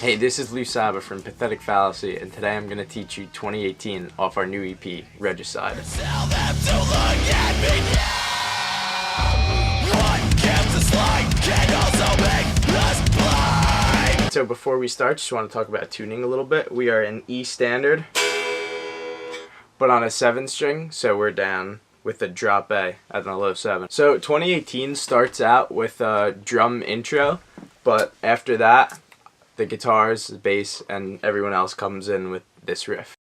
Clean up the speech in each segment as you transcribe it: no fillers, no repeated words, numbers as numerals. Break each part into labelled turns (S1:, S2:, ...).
S1: Hey, this is Louis Sabba from Pathetic Fallacy, and today I'm going to teach you 2018 off our new EP, Regicide.
S2: Tell them to look at me now. What gives us light can also make us blind.
S1: So before we start, just want to talk about tuning a little bit. We are in E standard, but on a 7 string, so we're down with a drop A at a low 7. So 2018 starts out with a drum intro, but after that, the guitars, the bass, and everyone else comes in with this riff.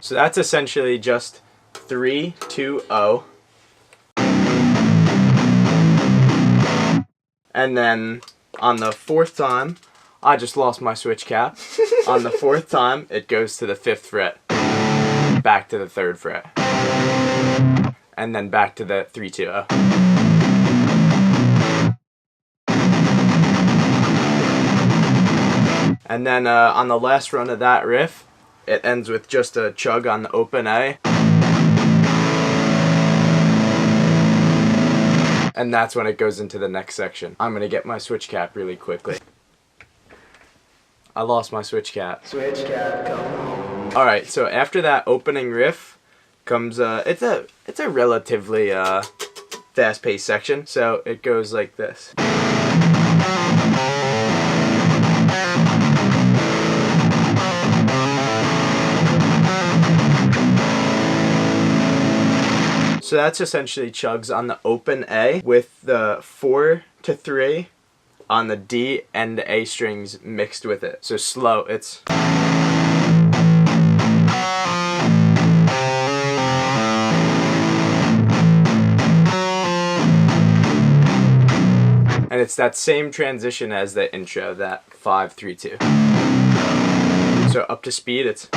S1: So that's essentially just 3, 2, 0. And then on the 4th time, I just lost my switch cap. On the 4th time, it goes to the 5th fret, back to the 3rd fret, and then back to the 3, 2, 0. And then on the last run of that riff, it ends with just a chug on the open A. And that's when it goes into the next section. I'm gonna get my switch cap really quickly. I lost my switch cap.
S3: Switch cap, come home.
S1: Alright, so after that opening riff comes it's a relatively fast-paced section. So it goes like this. So that's essentially chugs on the open A with the 4 to 3 on the D and the A strings mixed with it. So slow, it's... And it's that same transition as the intro, that 5, 3, 2. So up to speed, it's...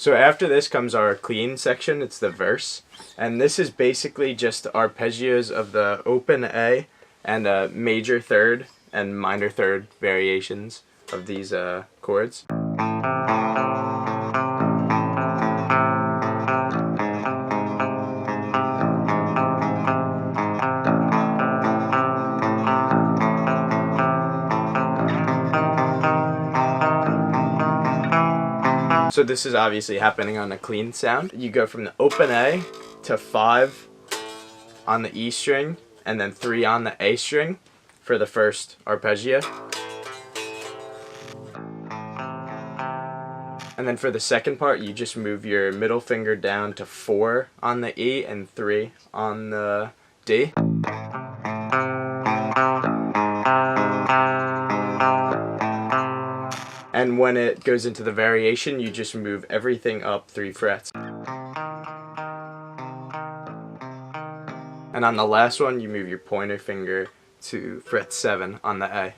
S1: So after this comes our clean section, it's the verse. And this is basically just arpeggios of the open A and a major third and minor third variations of these chords. So this is obviously happening on a clean sound. You go from the open A to 5 on the E string and then 3 on the A string for the first arpeggio. And then for the second part, you just move your middle finger down to 4 on the E and 3 on the D. And when it goes into the variation, you just move everything up 3 frets. And on the last one, you move your pointer finger to fret 7 on the A.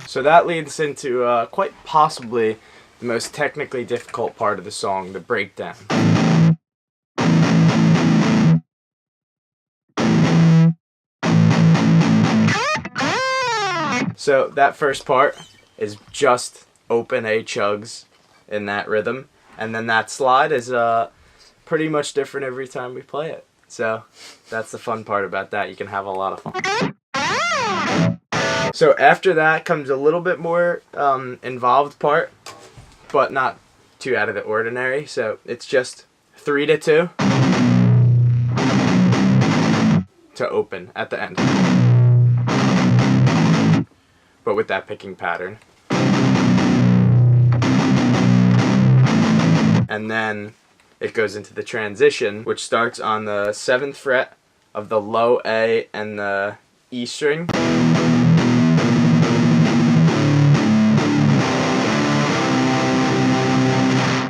S1: So that leads into quite possibly the most technically difficult part of the song, the breakdown. So that first part is just open A chugs in that rhythm, and then that slide is pretty much different every time we play it. So that's the fun part about that. You can have a lot of fun. So after that comes a little bit more involved part, but not too out of the ordinary. So it's just 3 to 2 to open at the end, but with that picking pattern. And then it goes into the transition, which starts on the 7th fret of the low A and the E string.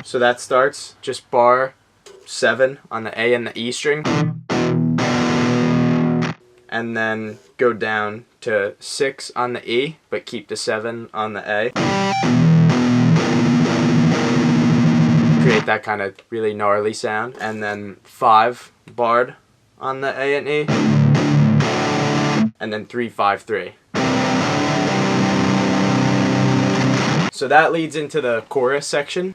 S1: So that starts just bar 7 on the A and the E string. and then go down to 6 on the E, but keep the 7 on the A. Create that kind of really gnarly sound. And then 5 barred on the A and E, and then 3, 5, 3. So that leads into the chorus section.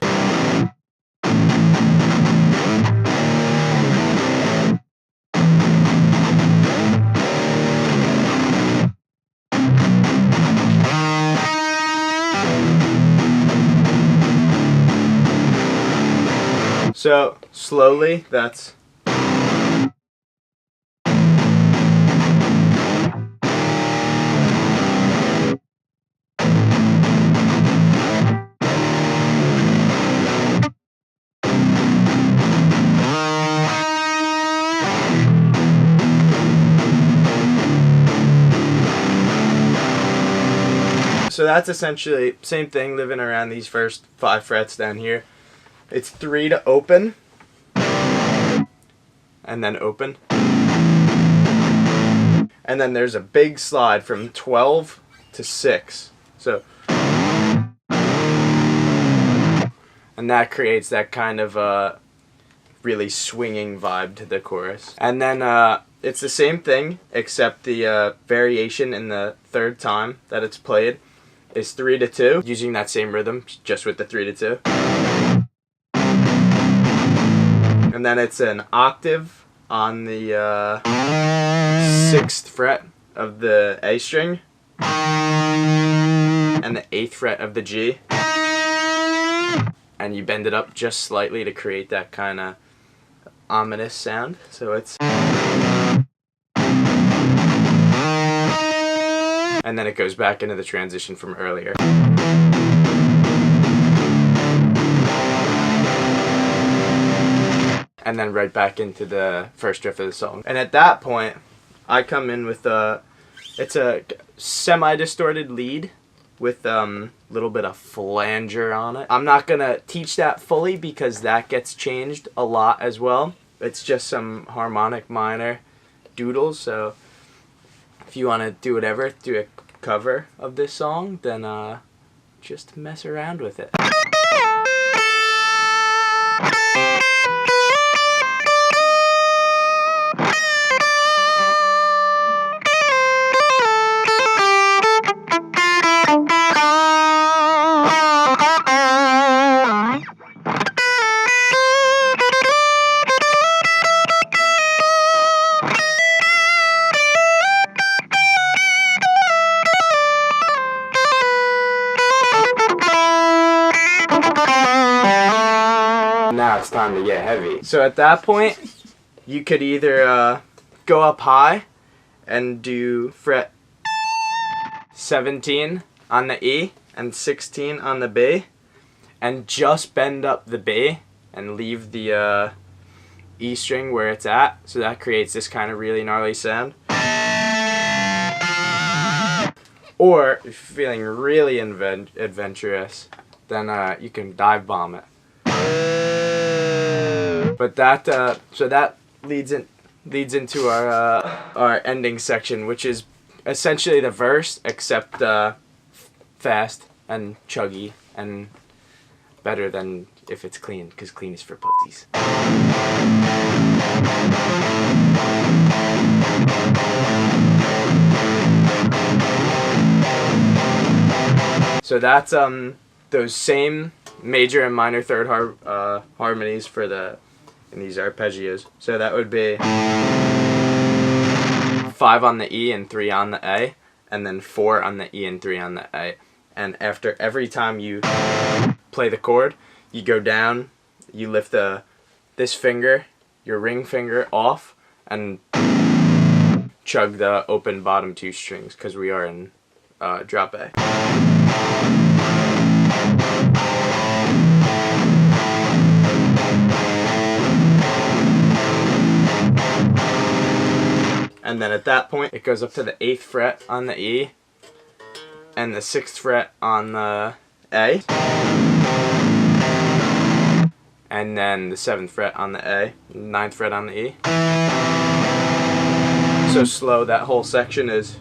S1: So slowly, that's so that's essentially same thing, living around these first 5 frets down here. It's 3 to open, and then open. And then there's a big slide from 12 to 6. So, and that creates that kind of really swinging vibe to the chorus. And then it's the same thing, except the variation in the third time that it's played is 3 to 2, using that same rhythm, just with the 3 to 2. And then it's an octave on the 6th fret of the A string, and the 8th fret of the G. And you bend it up just slightly to create that kind of ominous sound. So it's... And then it goes back into the transition from earlier. And then right back into the first riff of the song. And at that point, I come in with it's a semi-distorted lead with a little bit of flanger on it. I'm not gonna teach that fully because that gets changed a lot as well. It's just some harmonic minor doodles, so if you want to do whatever, do a cover of this song, then just mess around with it. Now it's time to get heavy. So at that point, you could either go up high and do fret 17 on the E and 16 on the B, and just bend up the B and leave the E string where it's at. So that creates this kind of really gnarly sound. Or if you're feeling really adventurous, then you can dive bomb it. But that so that leads into our ending section, which is essentially the verse, except fast and chuggy and better than if it's clean, because clean is for pussies. So that's those same major and minor third harmonies for in these arpeggios. So that would be 5 on the E and 3 on the A, and then 4 on the E and 3 on the A. And after every time you play the chord, you go down, you lift this finger, your ring finger, off, and chug the open bottom 2 strings, because we are in drop A. And then at that point, it goes up to the 8th fret on the E and the 6th fret on the A, and then the 7th fret on the A, 9th fret on the E. so slow that whole section is.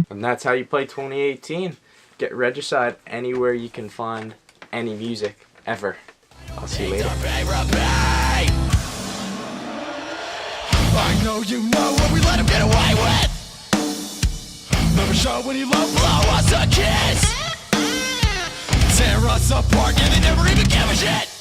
S1: And that's how you play 2018. Get Regicide anywhere you can find any music, ever. I'll see you later.
S2: I know you know what we let him get away with. Never show when you love, blow us a kiss. Tear us apart and they never even give a shit.